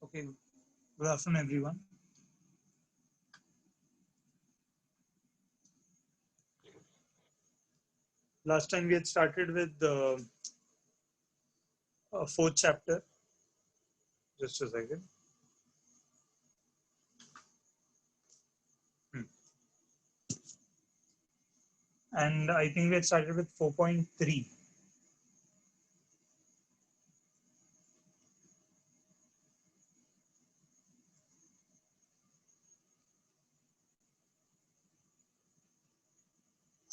Okay, good afternoon, everyone. Last time we had started with the fourth chapter. Just a second. And I think we had started with 4.3.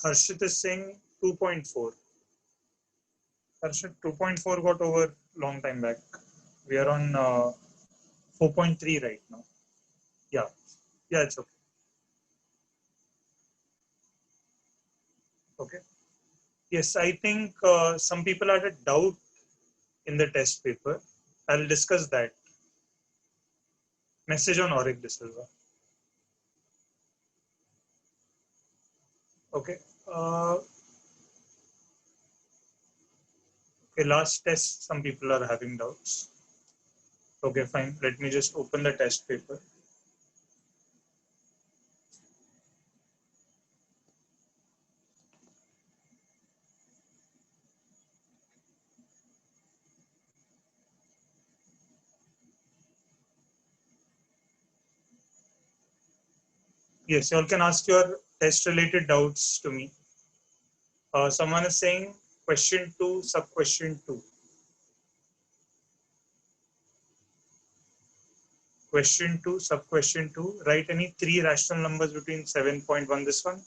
Harshit is saying 2.4. Harshit, 2.4 got over long time back. We are on 4.3 right now. Yeah, yeah, it's okay. Okay. Yes, I think some people had a doubt in the test paper. I'll discuss that. Message on Auric De Silva. Okay. Okay, last test, some people are having doubts. Okay, fine. Let me just open the test paper. Yes, you all can ask your test related doubts to me. Someone is saying question 2, sub question 2. Question 2, sub question 2. Write any three rational numbers between 7.1, this one.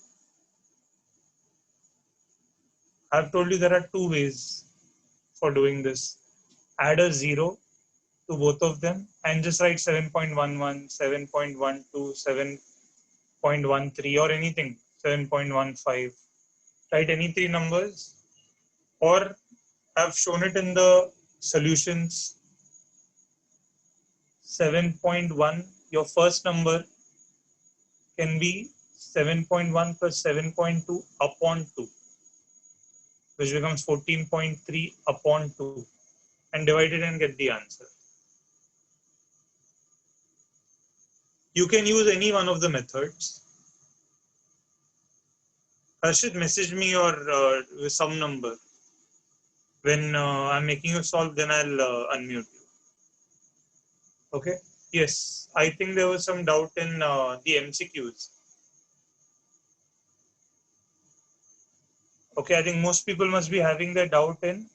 I've told you there are two ways for doing this. Add a 0 to both of them and just write 7.11, 7.12, 7.13 or anything, 7.15. Write any three numbers, or I've shown it in the solutions. 7.1, your first number can be 7.1 plus 7.2 upon 2, which becomes 14.3 upon 2, and divide it and get the answer. You can use any one of the methods. Harshit, message me or with some number. When I'm making you solve, then I'll unmute you. Okay? Yes, I think there was some doubt in the MCQs. Okay, I think most people must be having their doubt in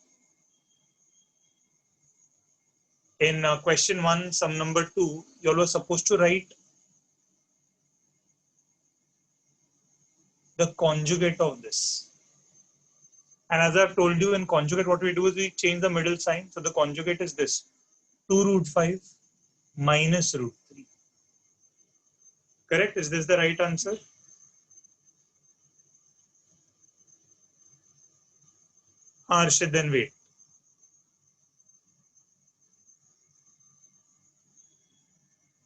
question 1, sum number 2, you all were supposed to write the conjugate of this. And as I've told you, in conjugate, what we do is we change the middle sign. So the conjugate is this: 2 root 5 minus root 3. Correct? Is this the right answer? Arshid, then wait.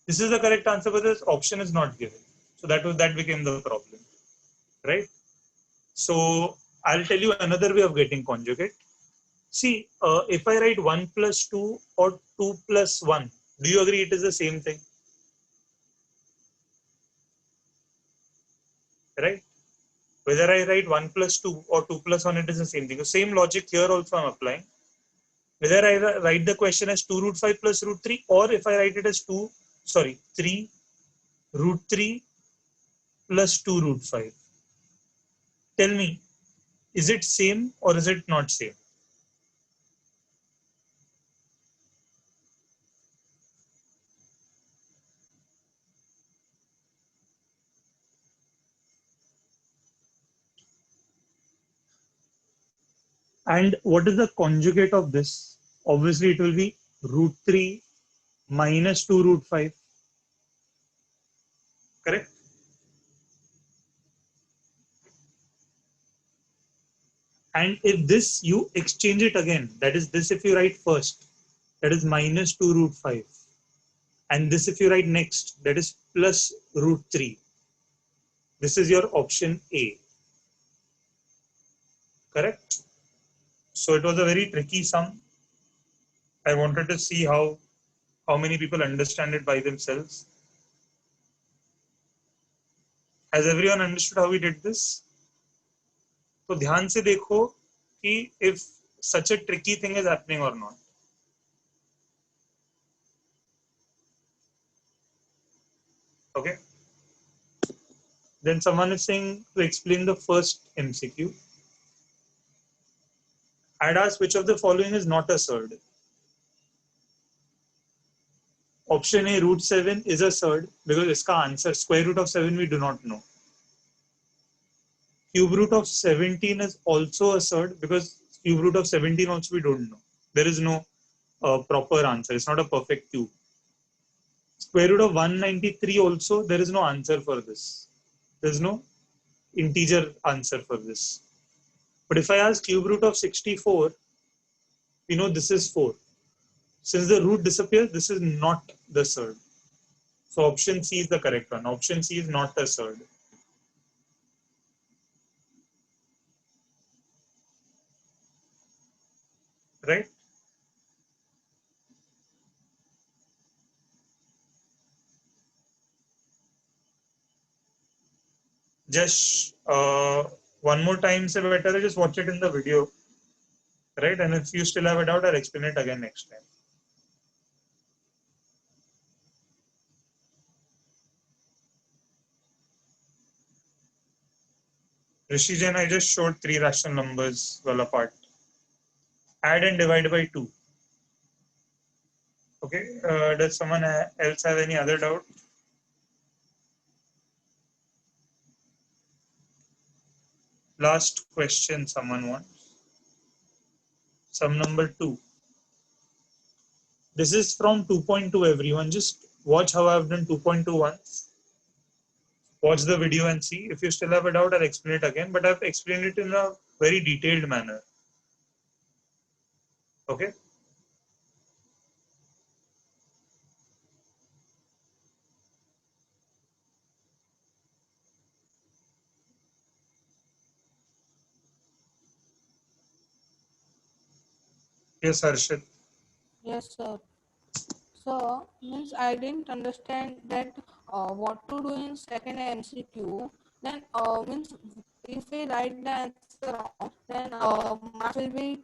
This is the correct answer, but this option is not given. So that became the problem, right? So I'll tell you another way of getting conjugate. See, if I write 1 plus 2 or 2 plus 1, do you agree it is the same thing? Right? Whether I write 1 plus 2 or 2 plus 1, it is the same thing. The same logic here also I'm applying. Whether I write the question as 2 root 5 plus root 3, or if I write it as 3 root 3 plus 2 root 5. Tell me, is it same or is it not same? And what is the conjugate of this? Obviously, it will be root 3 minus 2 root 5. Correct? And if this, you exchange it again. That is, this if you write first, that is minus 2 root 5. And this if you write next, that is plus root 3. This is your option A. Correct? So it was a very tricky sum. I wanted to see how How many people understand it by themselves? Has everyone understood how we did this? तो ध्यान से देखो कि if such a tricky thing is happening or not. Okay. Then someone is saying to explain the first MCQ. I'd ask which of the following is not a surd. Option A, root 7 is a surd because iska answer square root of 7 we do not know. Cube root of 17 is also a surd because cube root of 17 also we don't know. There is no proper answer. It's not a perfect cube. Square root of 193 also, there is no answer for this. There's no integer answer for this. But if I ask cube root of 64, we know this is 4. Since the root disappears, this is not the surd. So option C is the correct one. Option C is not a surd. Right? Just one more time, say better, just watch it in the video. Right? And if you still have a doubt, I'll explain it again next time. Rishi Jain, I just showed 3 rational numbers well apart. Add and divide by 2. Okay. Does someone else have any other doubt? Last question someone wants. Sum number 2. This is from 2.2 everyone. Just watch how I've done 2.2 once. Watch the video and see. If you still have a doubt, I'll explain it again. But I've explained it in a very detailed manner. Okay. Yes, Harshit. Yes, sir. So, means I didn't understand that what to do in second MCQ. Then, means if we write the answer wrong, then marks will be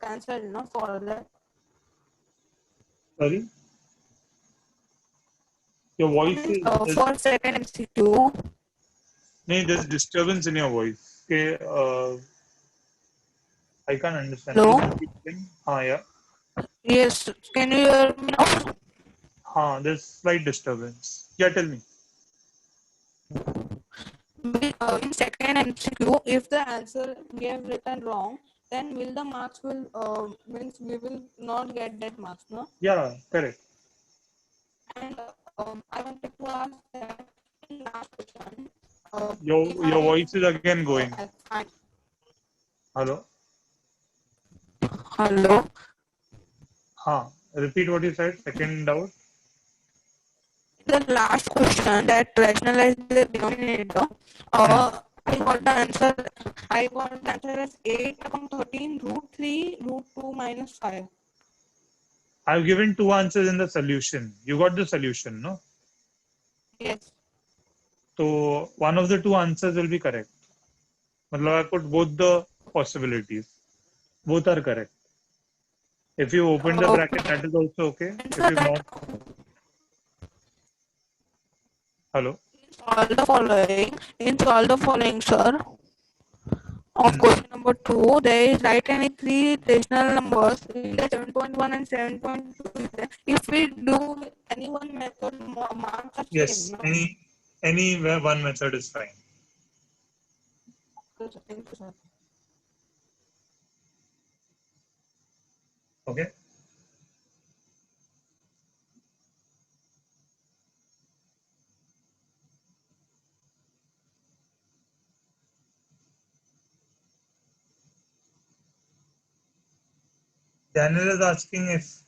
cancelled, no, for that. Sorry? Your voice is... For second MCQ. No, there's disturbance in your voice. Okay. I can't understand. Hello? Can you repeat again? Yeah. Yes, can you hear me now? There's slight disturbance. Yeah, tell me. In second MCQ, if the answer we have written wrong, then will the marks will means we will not get that marks, no? Yeah, correct. And I wanted to ask that in last question. Your voice is again going. Hello. Hello. Repeat what you said. Second doubt. The last question that rationalize the denominator. I got the answer. I got the answer as 8 upon 13 root 3 root 2 minus 5. I've given 2 answers in the solution. You got the solution, no? Yes. So one of the 2 answers will be correct. I put both the possibilities. Both are correct. If you open the bracket, that is also okay. If you not... Hello. In all the following, sir. On question number 2, there is write any 3 rational numbers in the 7.1 and 7.2. If we do any one method, marks are Yes, same. any one method is fine. Thank you, sir. Okay. Daniel is asking if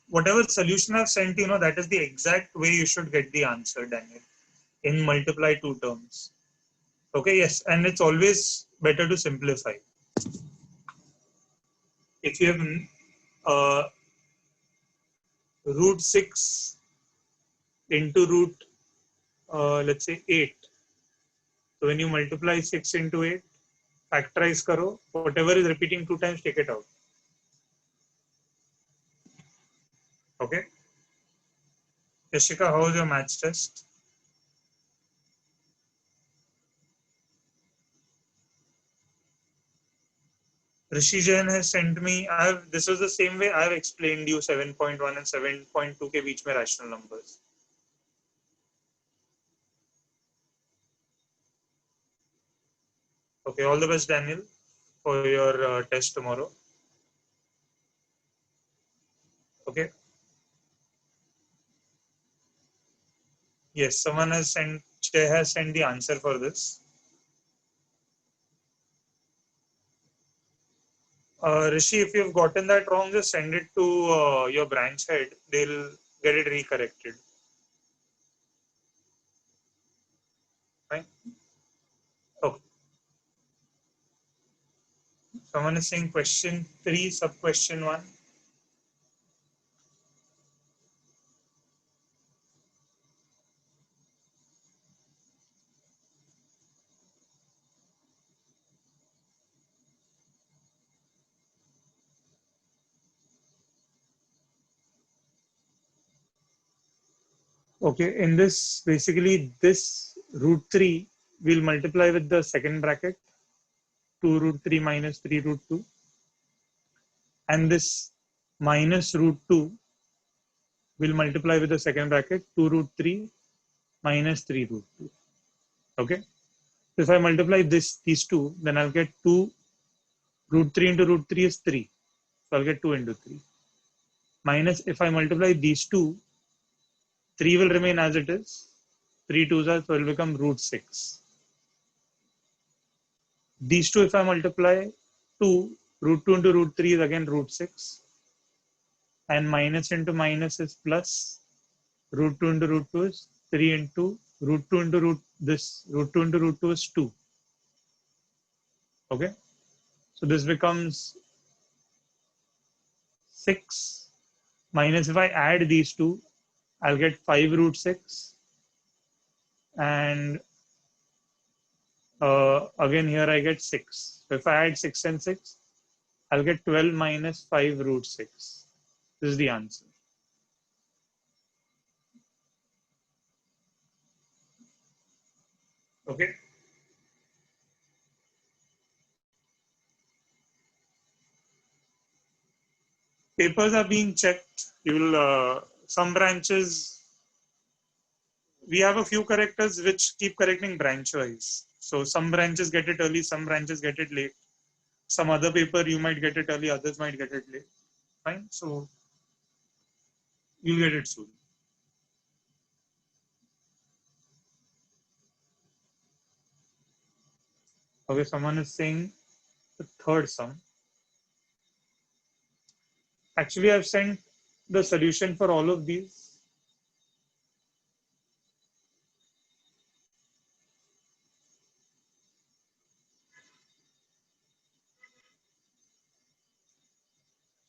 whatever solution I've sent, that is the exact way you should get the answer, Daniel, in multiply 2 terms. Okay, yes, and it's always better to simplify. If you have root 6 into root, let's say 8. So when you multiply 6 into 8, factorize karo, whatever is repeating 2 times, take it out. Okay. Yashika, how was your maths test? Rishi Jain has sent me, this was the same way I've explained you 7.1 and 7.2 के बीच में rational numbers. Okay, all the best, Daniel, for your test tomorrow. Okay. Yes, someone has sent, Jay has sent the answer for this. Rishi, if you've gotten that wrong, just send it to your branch head. They'll get it recorrected. Fine. Okay. Someone is saying question 3, sub question 1. Okay, in this, basically this root 3 will multiply with the second bracket, 2 root 3 minus 3 root 2. And this minus root 2 will multiply with the second bracket, 2 root 3 minus 3 root 2. Okay. So if I multiply these two, then I'll get 2 root 3 into root 3 is 3. So I'll get 2 into 3. Minus, if I multiply these two, 3 will remain as it is. 3 2s are, so it will become root 6. These two, if I multiply 2, root 2 into root 3 is again root 6. And minus into minus is plus. Root 2 into root 2 is 3 into root 2 into root this. Root 2 into root 2 is 2. Okay. So this becomes 6. Minus, if I add these two, I'll get 5 root 6. And again here I get 6. So if I add 6 and 6, I'll get 12 minus 5 root 6. This is the answer. Okay. Papers are being checked. You will, some branches, we have a few correctors which keep correcting branch wise. So some branches get it early, some branches get it late. Some other paper you might get it early, others might get it late. Fine. So you'll get it soon. Okay, someone is saying the third sum. Actually, I've sent the solution for all of these.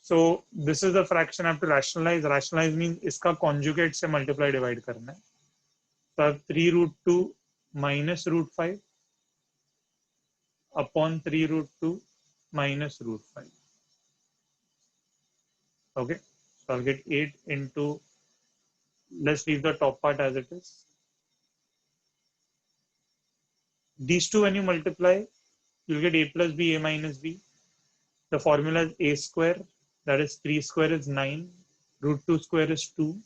So this is the fraction I have to rationalize. Rationalize means iska conjugate se multiply divide karna hai. So I have 3 root 2 minus root 5 upon 3 root 2 minus root 5. Okay. So I'll get 8 into, let's leave the top part as it is. These two when you multiply, you'll get a plus b, a minus b. The formula is a square, that is 3 square is 9, root 2 square is 2,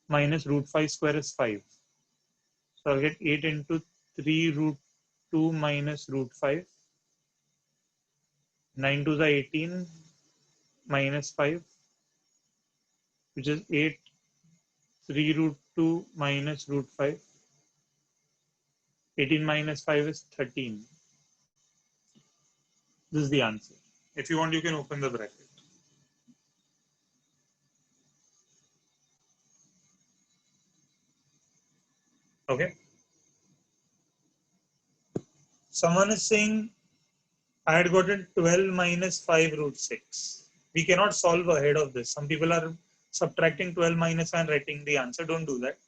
minus root 5 square is 5. So I'll get 8 into 3 root 2 minus root 5. 9 to the 18 minus 5, which is 8, 3 root 2 minus root 5. 18 minus 5 is 13. This is the answer. If you want, you can open the bracket. Okay. Someone is saying I had gotten 12 minus 5 root 6. We cannot solve ahead of this. Some people are subtracting 12 minus and writing the answer. Don't do that.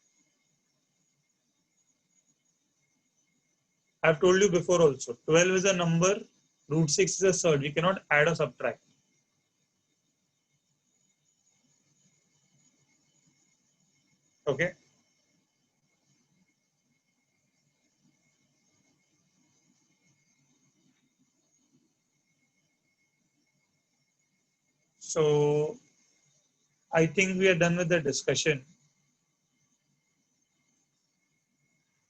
I've told you before also, 12 is a number, root 6 is a surd. We cannot add or subtract. Okay. So I think we are done with the discussion.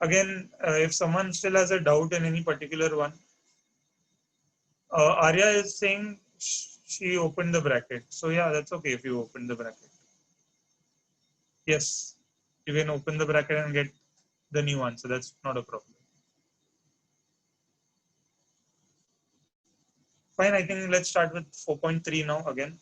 Again, if someone still has a doubt in any particular one, Arya is saying she opened the bracket. So yeah, that's okay if you open the bracket. Yes, you can open the bracket and get the new answer. That's not a problem. Fine, I think let's start with 4.3 now again.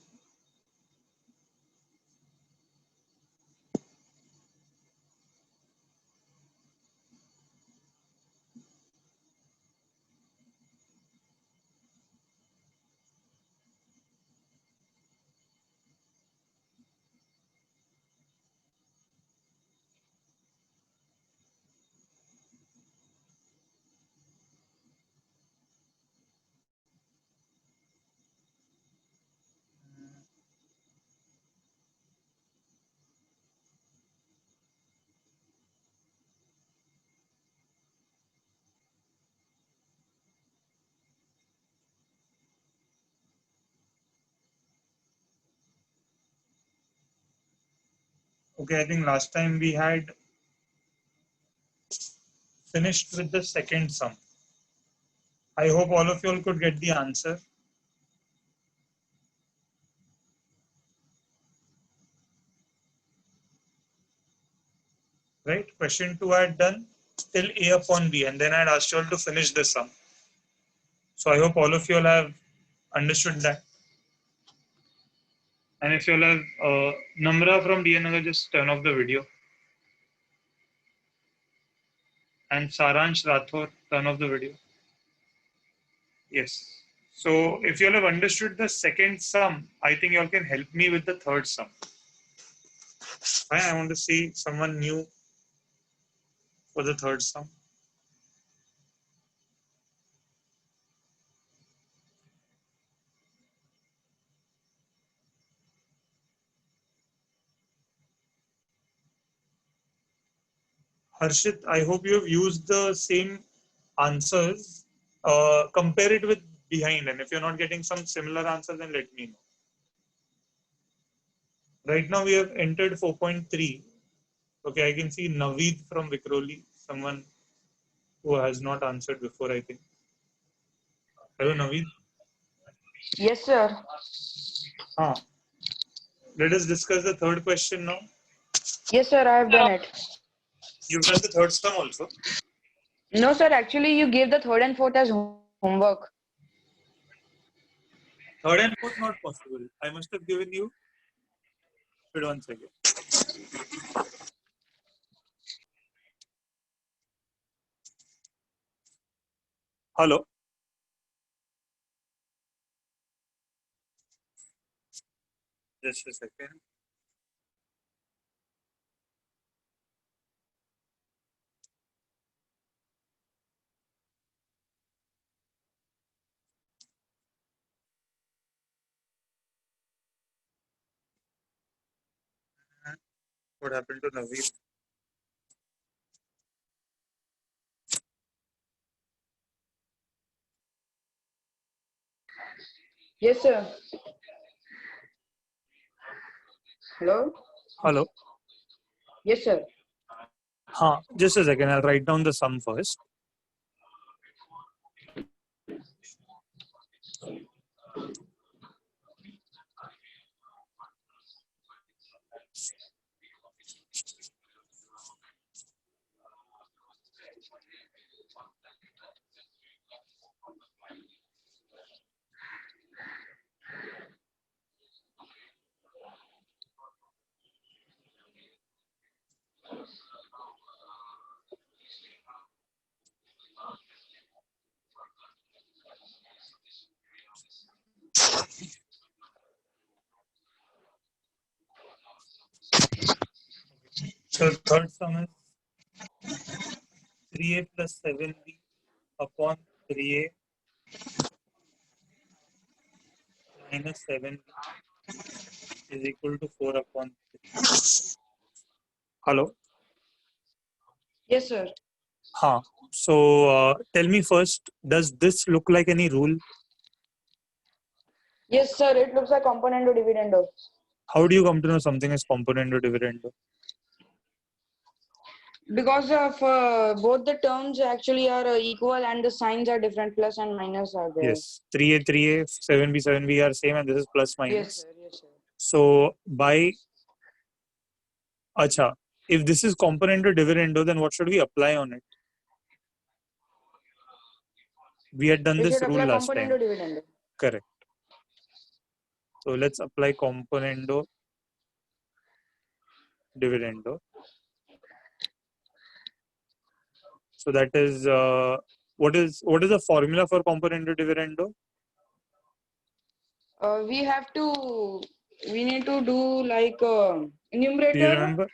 Okay, I think last time we had finished with the second sum. I hope all of you all could get the answer. Right? Question 2 I had done till A upon B, and then I had asked you all to finish the sum. So I hope all of you all have understood that. And if you all have Namra from DNagar, just turn off the video. And Saransh Rathor, turn off the video. Yes. So if you all have understood the second sum, I think you all can help me with the third sum. I want to see someone new for the third sum. Harshit, I hope you have used the same answers. Compare it with behind, and if you're not getting some similar answer, then let me know. Right now we have entered 4.3. Okay, I can see Naveed from Vikroli, someone who has not answered before, I think. Hello, Naveed. Yes, sir. Let us discuss the third question now. Yes, sir, I have done it. You've done the third sum also. No, sir, actually, you gave the third and fourth as homework. Third and fourth not possible. I must have given you. Wait 1 second. Hello. Just a second. What happened to Naveed? Yes, sir. Hello? Hello. Yes, sir. Just a second. I'll write down the sum first. So third sum is 3a plus 7b upon 3a minus 7b is equal to 4 upon 3. Hello? Yes, sir. Huh. So tell me first, does this look like any rule? Yes, sir. It looks like componendo dividendo. How do you come to know something is componendo dividendo? Because of both the terms actually are equal and the signs are different, plus and minus are there. Yes. 3a, 3a, 7b, 7b are same, and this is plus minus. Yes, sir. Yes, sir. So by Acha, if this is componendo dividendo, then what should we apply on it? We had done We this should rule apply last time. componendo dividendo. Correct. So let's apply componendo dividendo. So that is what is the formula for componendo dividendo? We need to do like numerator. Do you remember?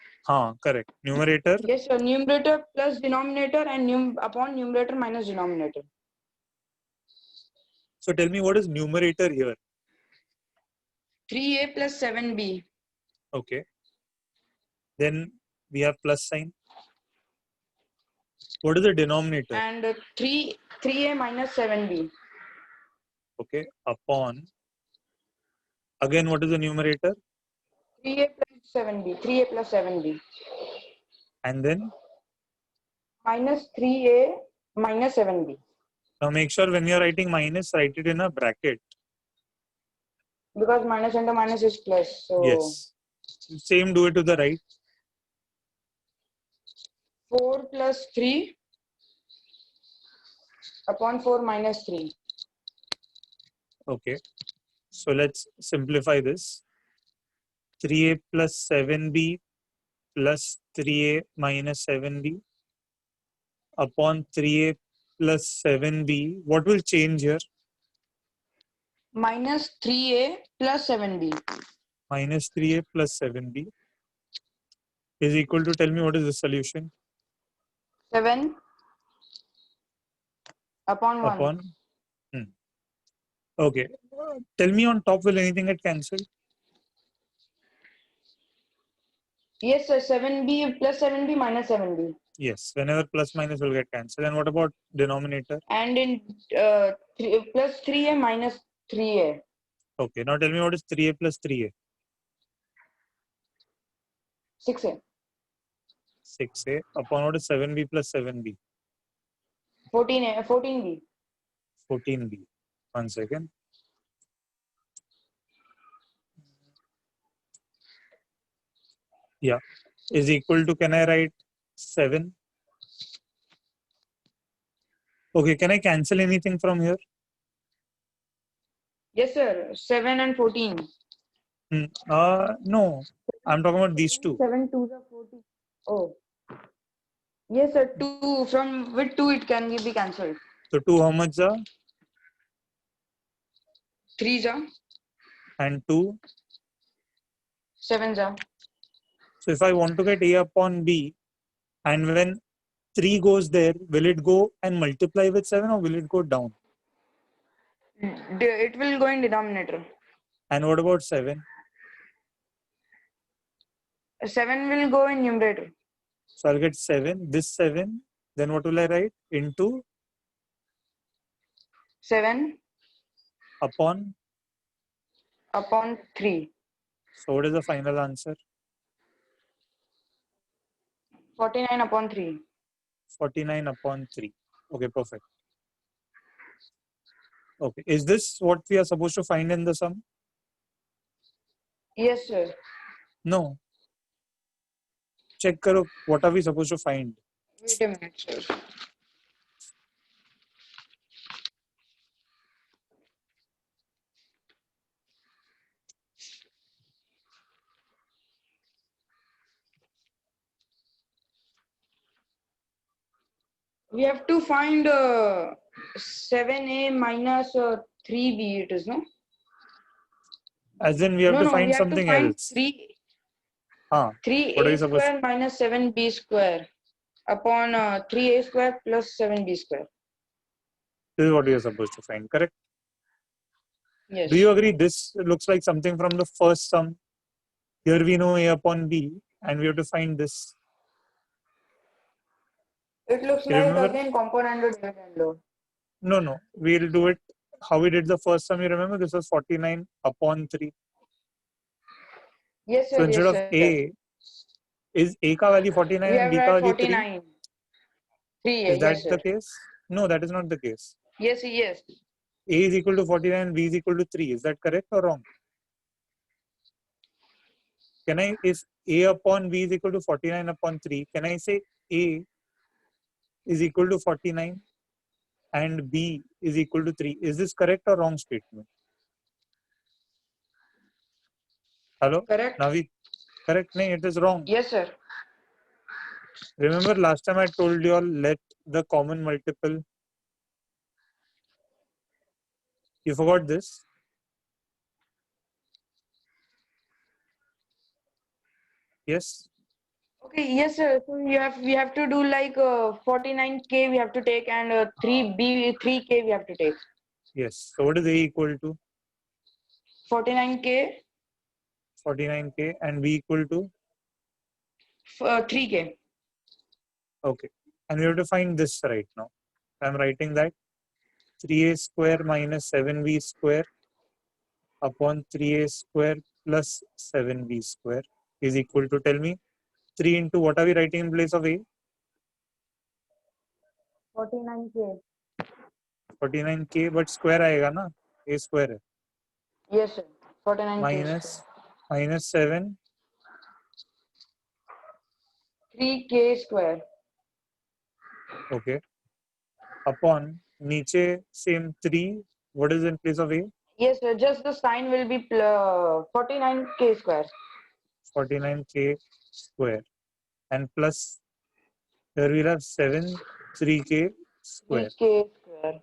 Correct. Numerator. Yes, sir. Numerator plus denominator and upon numerator minus denominator. So tell me, what is numerator here? 3a plus 7b. Okay. Then we have plus sign. What is the denominator? And 3a minus 7b. Okay. Upon. Again, what is the numerator? 3a plus 7b. 3a plus 7b. And then? Minus 3a minus 7b. Now make sure when you're writing minus, write it in a bracket. Because minus and the minus is plus. So yes. Same, do it to the right. 4 plus 3 upon 4 minus 3. Okay. So let's simplify this. 3a plus 7b plus 3a minus 7b upon 3a plus 7b. What will change here? Minus 3a plus 7b. Minus 3a plus 7b is equal to, tell me what is the solution? 7 upon 1. Upon. Okay. Tell me on top, will anything get cancelled? Yes, sir. 7b plus 7b minus 7b. Yes. Whenever plus minus will get cancelled. And what about denominator? And in plus 3a minus 3a. Okay. Now tell me what is 3a plus 3a? 6a. 6a upon what is 7b plus 7b? 14a. 14b. 14b. 1 second. Yeah. Is equal to, can I write 7? Okay. Can I cancel anything from here? Yes, sir. 7 and 14. No. I'm talking about these two. 7 2 are 14. Oh. Yes, sir. 2. From with 2 it can be cancelled. So 2 how much are? 3 are. And 2? 7 are. So if I want to get a upon b, and when 3 goes there, will it go and multiply with 7 or will it go down? It will go in denominator. And what about 7? 7 will go in numerator. So I'll get 7, this 7, then what will I write? Into 7 upon. upon 3. So what is the final answer? 49 upon 3. 49 upon 3. Okay, perfect. Okay, is this what we are supposed to find in the sum? Yes, sir. No. Check karo, what are we supposed to find? Wait a minute, sir. We have to find 7a minus 3b, it is, no? As in we have to find something else. 3. What are you 3a supposed square minus 7b square upon 3a square plus 7b square. This is what you are supposed to find, correct? Yes. Do you agree this looks like something from the first sum? Here we know a upon b and we have to find this. It looks You like remember? again component dividend. No. We'll do it how we did the first sum. You remember this was 49 upon 3. Yes, sir. So instead Yes, of sir. a, is a ka value 49 We and have b ka had value 3? 49. 3a. Is that Yes, sir. the case? No, that is not the case. Yes, yes. A is equal to 49 and b is equal to 3. Is that correct or wrong? Can I, if a upon b is equal to 49 upon 3, can I say a is equal to 49 and b is equal to 3? Is this correct or wrong statement? Hello? Correct. Navi? Correct? No, it is wrong. Yes, sir. Remember last time I told you all let the common multiple. You forgot this? Yes? Okay, yes, sir. So we have to do like 49k we have to take and 3k we have to take. Yes. So what is a equal to? 49k, 49k and b equal to? 3k. Okay. And we have to find this right now. I'm writing that 3a square minus 7b square upon 3a square plus 7b square is equal to, tell me, 3 into what are we writing in place of a? 49k. 49k, but square आएगा ना? A square है. Yes, sir. 49k. Minus 7. 3k square. Okay. Upon नीचे same 3. What is in place of a? Yes, sir. Just the sign will be 49k square. 49k square. And plus, here we'll have 7 3k square. 3k square.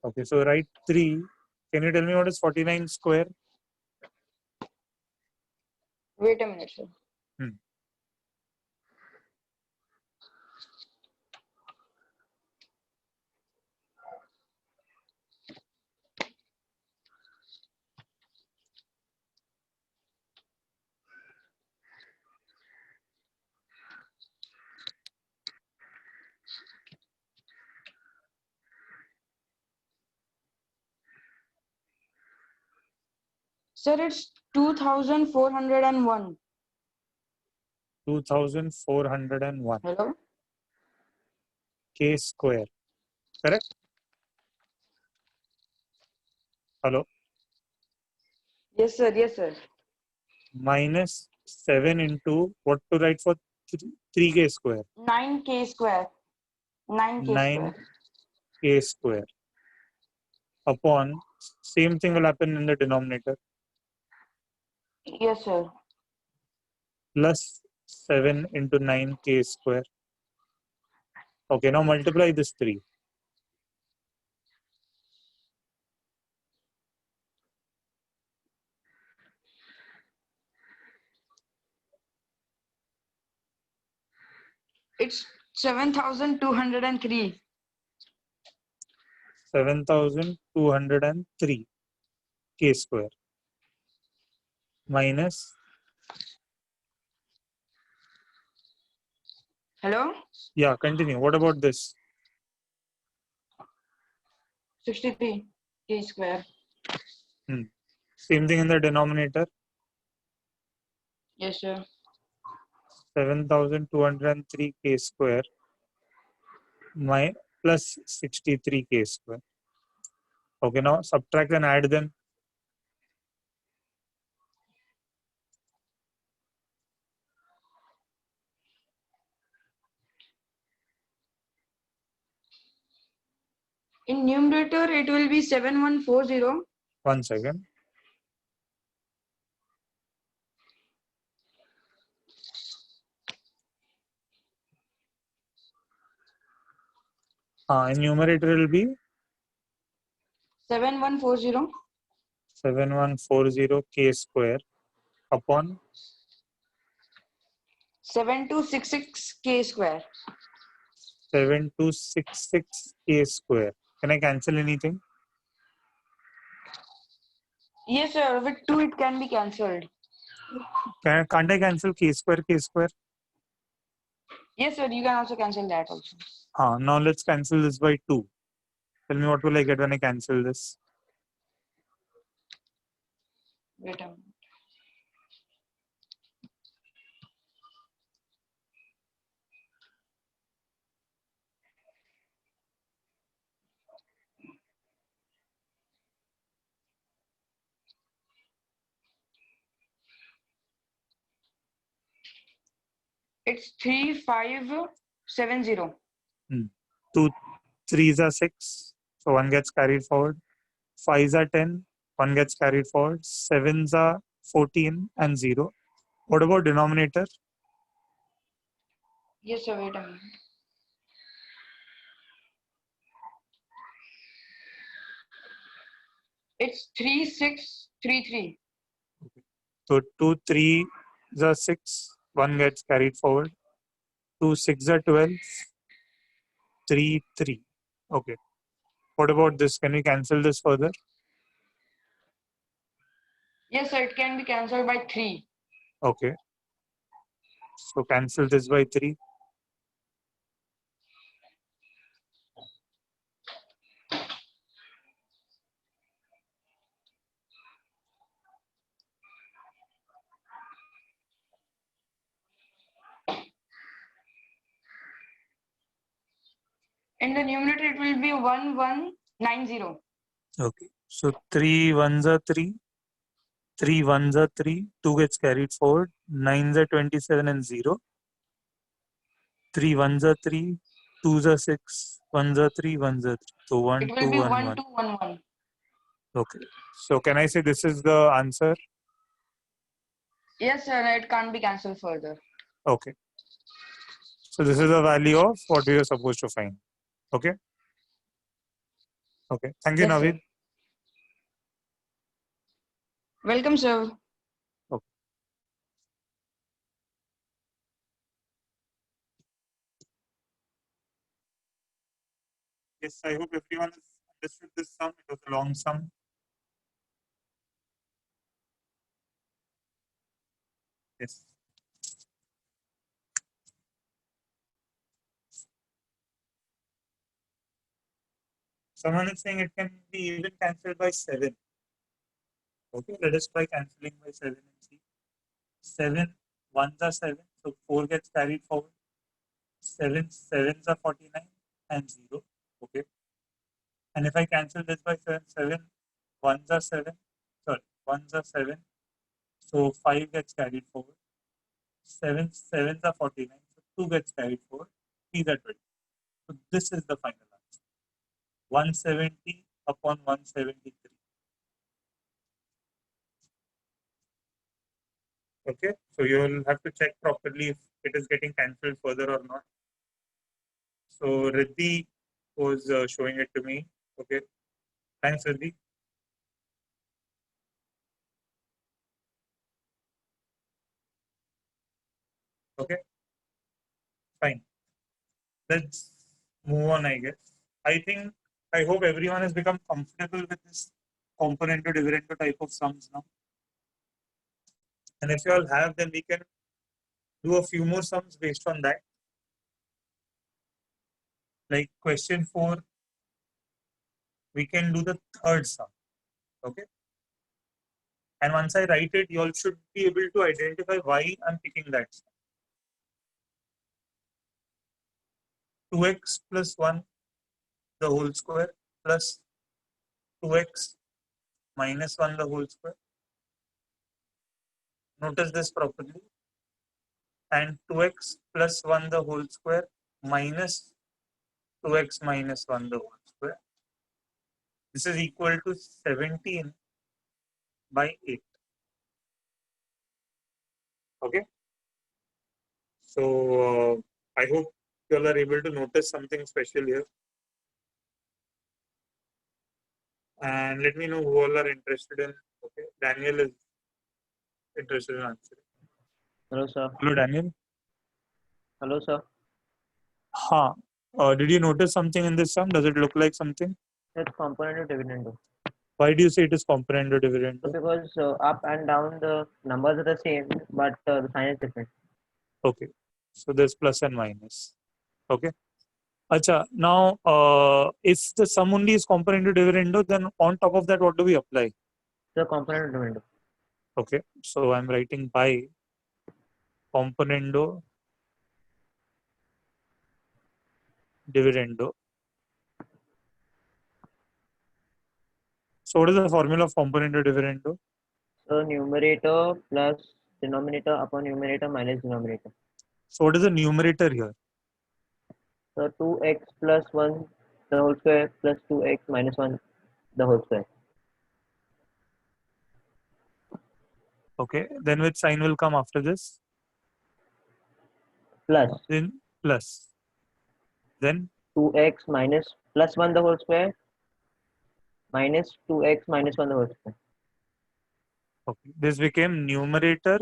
Okay, so write 3. Can you tell me what is 49 square? Wait a minute, sir. Sir, it's 2401. 2401 Hello? k square. Correct? Hello? Yes, sir. Yes, sir. Minus 7 into what to write for 3k square? 9k square. 9k square. 9k square upon same thing will happen in the denominator Yes, sir. plus 7 into 9k square. Okay, now multiply this 3. It's 7,203. 7,203 k square minus, Hello? yeah, continue. What about this? 63k square. Same thing in the denominator. Yes, sir. 7,203 k square plus 63 k square. Okay, now subtract and add them. In numerator, it will be 7140. 1 second. In numerator it will be 7140. 7140 k square upon 7266 k square. 7266 k square. Can I cancel anything? Yes, sir. With 2, it can be cancelled. Can't I cancel k square, k square? Yes, sir. You can also cancel that also. Now let's cancel this by 2. Tell me what will I get when I cancel this? Wait a minute. It's 3570. 2 3s are 6, so 1 gets carried forward. 5s are 10, 1 gets carried forward. 7s are 14 and 0. What about denominator? Yes, sir. Wait a minute. It's 3633. So 2 3s are 6, 1 gets carried forward. 2 6 are 12, 3 3. Okay. What about this? Can we cancel this further? Yes, sir. It can be cancelled by 3. Okay. So cancel this by 3. In the numerator, it will be 1190. Okay. So 3 1s are 3. 3 1s are 3. 2 gets carried forward. 9s are 27 and 0. 3 1s are 3. 2s are 6. 1s are 3. 1s are 3. So 1 It 2 will be 1 1. 1211. Okay. So can I say this is the answer? Yes, sir. It can't be cancelled further. Okay. So this is the value of what we are supposed to find. Okay. Okay. Thank you, Yes, sir. Navid. Welcome, sir. Yes, I hope everyone has understood this sum. It was a long sum. Yes. Someone is saying it can be even cancelled by 7. Okay, let us try cancelling by 7 and see. 7 1s are 7, so 4 gets carried forward. 7 7s are 49 and 0. Okay. And if I cancel this by 7, 7 1s are 7. Sorry, 1s are 7. So 5 gets carried forward. 7s are 49. So 2 gets carried forward. 3s are 20. So this is the final answer. 170 upon 173. Okay, so you will have to check properly if it is getting cancelled further or not. So Riddhi was showing it to me. Okay, thanks Riddhi. Okay, fine. Let's move on, I guess. I hope everyone has become comfortable with this component to dividend type of sums now. And if you all have, then we can do a few more sums based on that. Like question 4, we can do the third sum. Okay. And once I write it, you all should be able to identify why I'm picking that sum. 2x plus 1 the whole square plus 2x minus 1 the whole square. Notice this properly. And 2x plus 1 the whole square minus 2x minus 1 the whole square. This is equal to 17 by 8. Okay. So I hope you all are able to notice something special here. And let me know who all are interested in. Okay, Daniel is interested in answering. Hello, sir. Hello, Daniel. Hello, sir. Huh. Did you notice something in this sum? Does it look like something? It's component of dividend. Why do you say it is component or dividend? So because up and down the numbers are the same, but the sign is different. Okay. So there's plus and minus. Okay. Acha, now if the sum only is component to dividendo, then on top of that, what do we apply? So component of dividend. Okay. So I'm writing by componendo dividendo. So what is the formula of component to dividendo? So numerator plus denominator upon numerator minus denominator. So what is the numerator here? So 2x plus 1 the whole square plus 2x minus 1 the whole square. Okay. Then which sign will come after this? Plus Then plus. Then 2x minus plus 1 the whole square minus 2x minus 1 the whole square. okay. This became numerator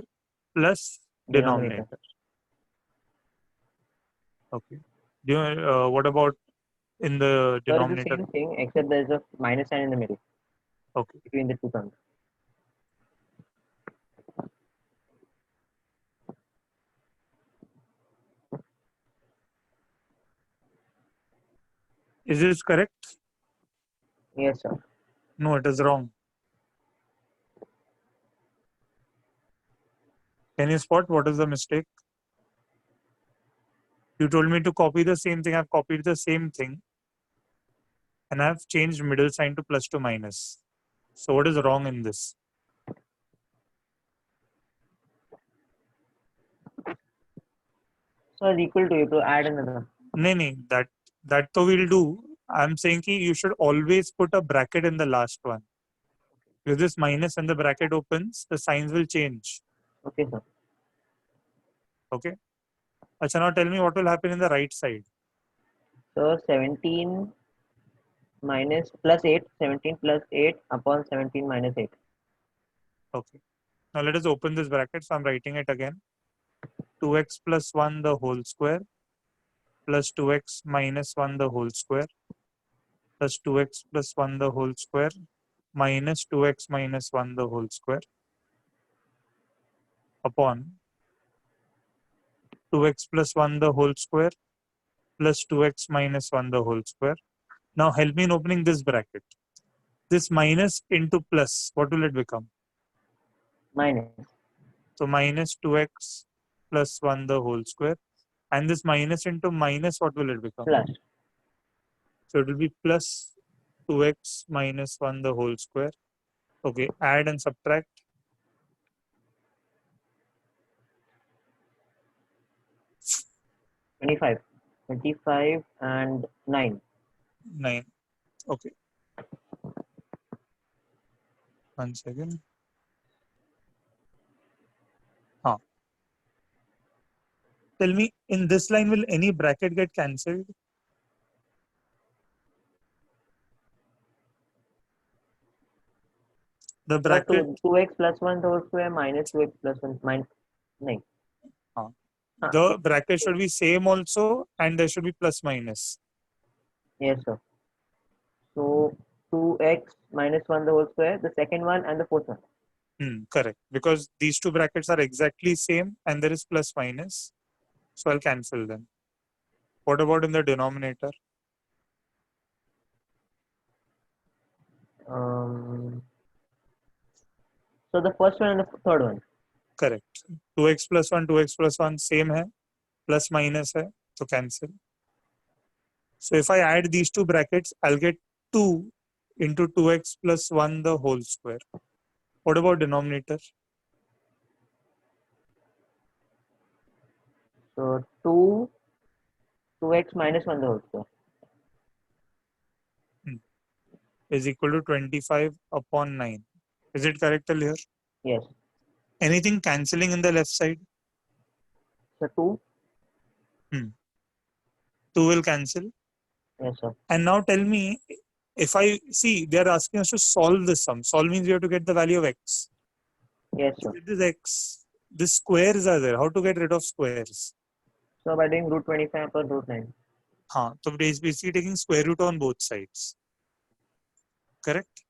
plus Denominator. denominator. Okay. What about in the So it's the denominator? same thing except there's a minus sign in the middle Okay. between the two terms. Is this correct? Yes, sir. No, it is wrong. Can you spot what is the mistake? You told me to copy the same thing. I've copied the same thing. And I've changed middle sign to plus to minus. So what is wrong in this? So it's equal to you to add another. No, that to we'll do. I'm saying ki you should always put a bracket in the last one. If this minus and the bracket opens, the signs will change. Okay, sir. Okay. Acha, now tell me what will happen in the right side. So 17 minus plus 8, 17 plus 8 upon 17 minus 8. Okay. Now let us open this bracket. So I'm writing it again. 2x plus 1 the whole square plus 2x minus 1 the whole square plus 2x plus 1 the whole square minus 2x minus 1 the whole square upon 2x plus 1 the whole square plus 2x minus 1 the whole square. Now help me in opening this bracket. This minus into plus, what will it become? Minus. So minus 2x plus 1 the whole square. And this minus into minus, what will it become? Plus. So it will be plus 2x minus 1 the whole square. Okay, add and subtract. Twenty-five. 25 and 9. 9. Okay. 1 second. Tell me, in this line, will any bracket get cancelled? The So bracket, 2x plus 1 the whole square minus 2x plus 1 minus 9. the bracket should be same also, and there should be plus minus. Yes, sir. So 2x minus 1 the whole square, the second one and the fourth one. Correct. Because these two brackets are exactly same, and there is plus minus. So I'll cancel them. What about in the denominator? So the first one and the third one. Correct. 2x plus 1 same hai, plus minus hai, so cancel. So if I add these two brackets, I'll get 2 into 2x plus 1 the whole square. What about denominator? So 2x minus 1 the whole square. Is equal to 25 upon 9. Is it correct till here? Yes. Anything cancelling in the left side? So 2. 2 will cancel. Yes, sir. And now tell me, if I see, they are asking us to solve this sum. Solve means we have to get the value of x. Yes, sir. With this x, the squares are there. How to get rid of squares? So by doing root 25 upon root 9. हाँ, तो basically taking square root on both sides. Correct?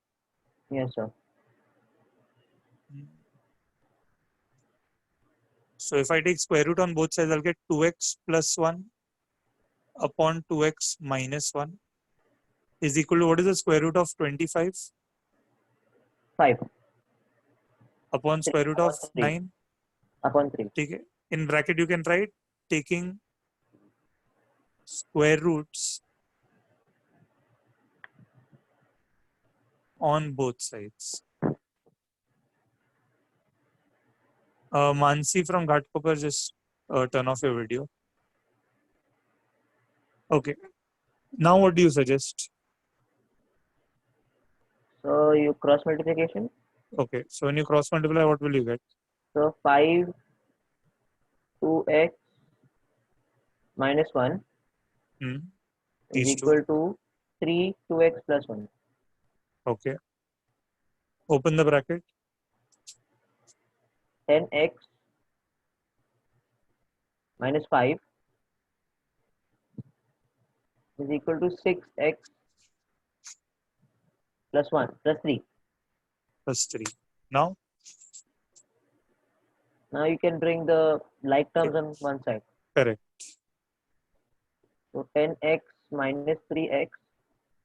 Yes, sir. So if I take square root on both sides, I'll get 2x plus 1 upon 2x minus 1 is equal to, what is the square root of 25 5 upon square root of 9? upon 3. ठीक है? In bracket you can write taking square roots on both sides. Mansi from Ghatkopar, just turn off your video. Okay. Now what do you suggest? So you cross multiplication. Okay. So when you cross multiply, what will you get? So 5 2x minus 1 Hmm. is These two. equal to 3 2x plus 1. Okay. Open the bracket. 10x minus 5 is equal to 6x plus 1 plus 3. Plus 3. Now, Now you can bring the like terms on one side. correct. So 10x minus 3x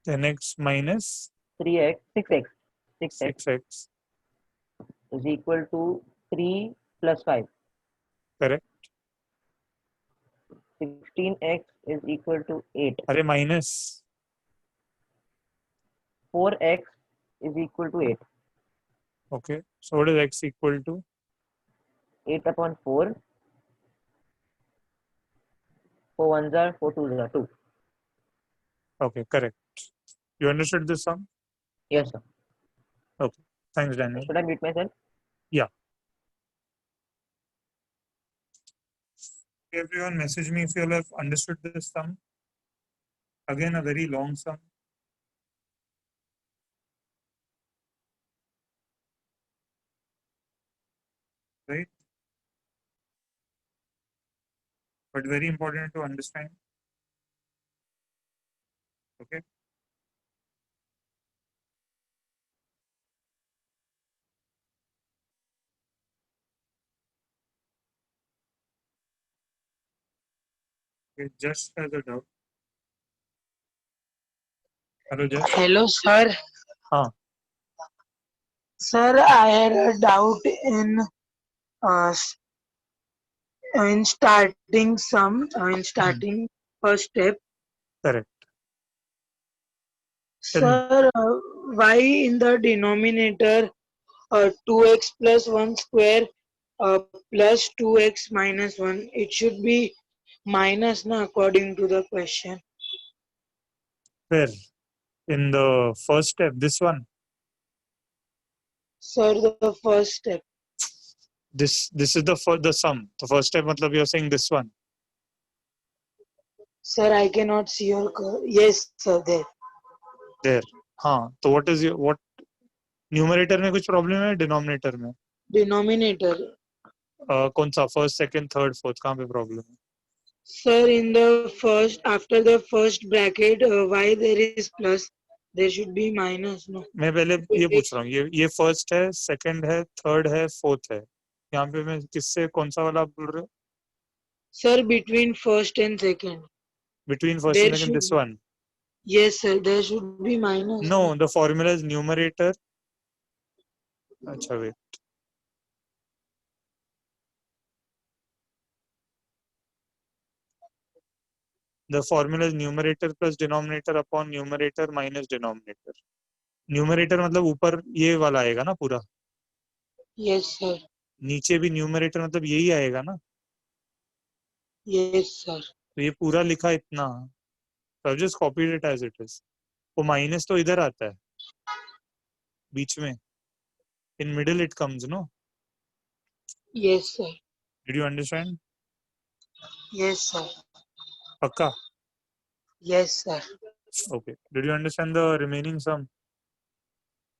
10x minus 3x 6x 6x 6x. is equal to 3 plus 5. Correct. 16x is equal to 8. Array minus 4x is equal to 8. Okay. So what is x equal to? 8 upon 4. 4 ones are 4 twos are 2. Okay, correct. You understood this sum? Yes, sir. Okay. Thanks, Daniel. Should I mute myself? Everyone message me if you all have understood this sum. Again, a very long sum. Right? But very important to understand. Okay. Okay, just as a doubt. Hello, Just. Hello, sir. Huh. Sir, I had a doubt uh, s- in starting in starting first step. Correct. Tell me. Sir, why in the denominator 2x plus 1 square plus 2x minus 1? It should be minus, na, according to the question. Where? In the first step, this one. Sir, the first step. This is the sum. The first step, matlab you're saying this one. Sir, I cannot see your yes, sir, there. There. हाँ. तो what numerator में कुछ problem है? Denominator में. Denominator. कौन सा? First, second, third, fourth. कहाँ पे problem है? Sir, in the first, after the first bracket, why there is plus? There should be minus, no? मैं पहले ये पूछ रहा हूँ. ये first है, second है, third है, fourth है. यहाँ पे मैं किससे कौन सा वाला आप बोल रहे हो? Sir, between first and second. Between first There and second, this should, one. yes, sir, there should be minus. No, the formula is numerator. अच्छा, wait. The formula is numerator plus denominator upon numerator minus denominator. Numerator मतलब ऊपर ये वाला आएगा ना पूरा. Yes, sir. नीचे भी numerator मतलब यही आएगा ना. Yes, sir. तो ये पूरा लिखा इतना. So I've just copied it as it is. वो minus तो इधर आता है. बीच में. In middle it comes, no? Yes, sir. Did you understand? Yes, sir. पक्का? Yes, sir. Okay. Did you understand the remaining sum?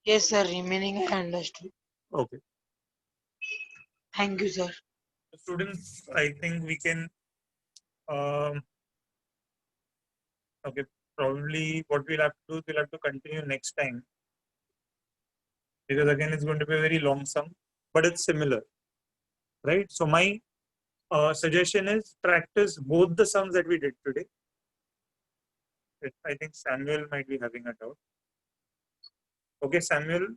Yes, sir. Remaining I understood. Okay. Thank you, sir. Students, I think we can Okay, probably what we'll have to do is we'll have to continue next time, because again it's going to be a very long sum, but it's similar, right? So my suggestion is practice both the sums that we did today. I think Samuel might be having a doubt. Okay, Samuel,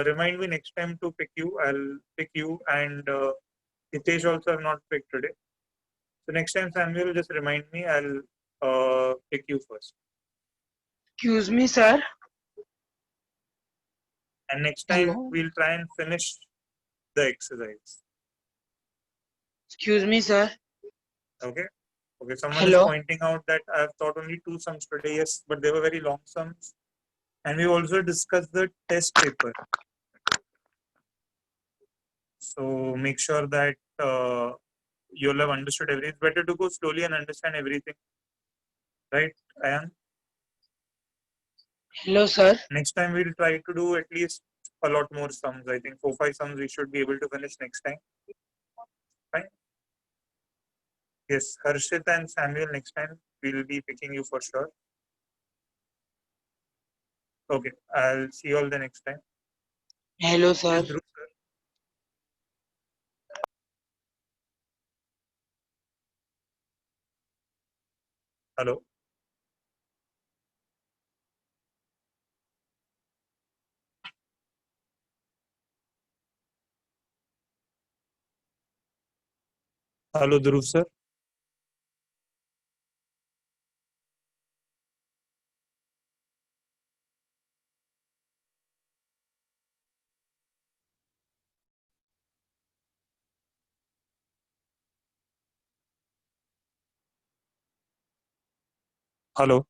remind me next time to pick you. I'll pick you, and Hitesh also have not picked today. So next time, Samuel, just remind me. I'll pick you first. Excuse me, sir. And next time Hello. we'll try and finish the exercise. Excuse me, sir. Okay. Okay. Someone is Hello. pointing out that I have taught only 2 sums today. Yes, but they were very long sums. And we also discussed the test paper. So make sure that you'll have understood everything. It's better to go slowly and understand everything. Right, Ayan? Hello, sir. Next time we'll try to do at least a lot more sums. I think 4-5 sums we should be able to finish next time. Fine. Yes, Harshit and Samuel, next time we'll be picking you for sure. Okay, I'll see you all the next time. Hello, sir. Yes, Dhruv, sir. Hello. Hello, Dhruv, sir. Hello.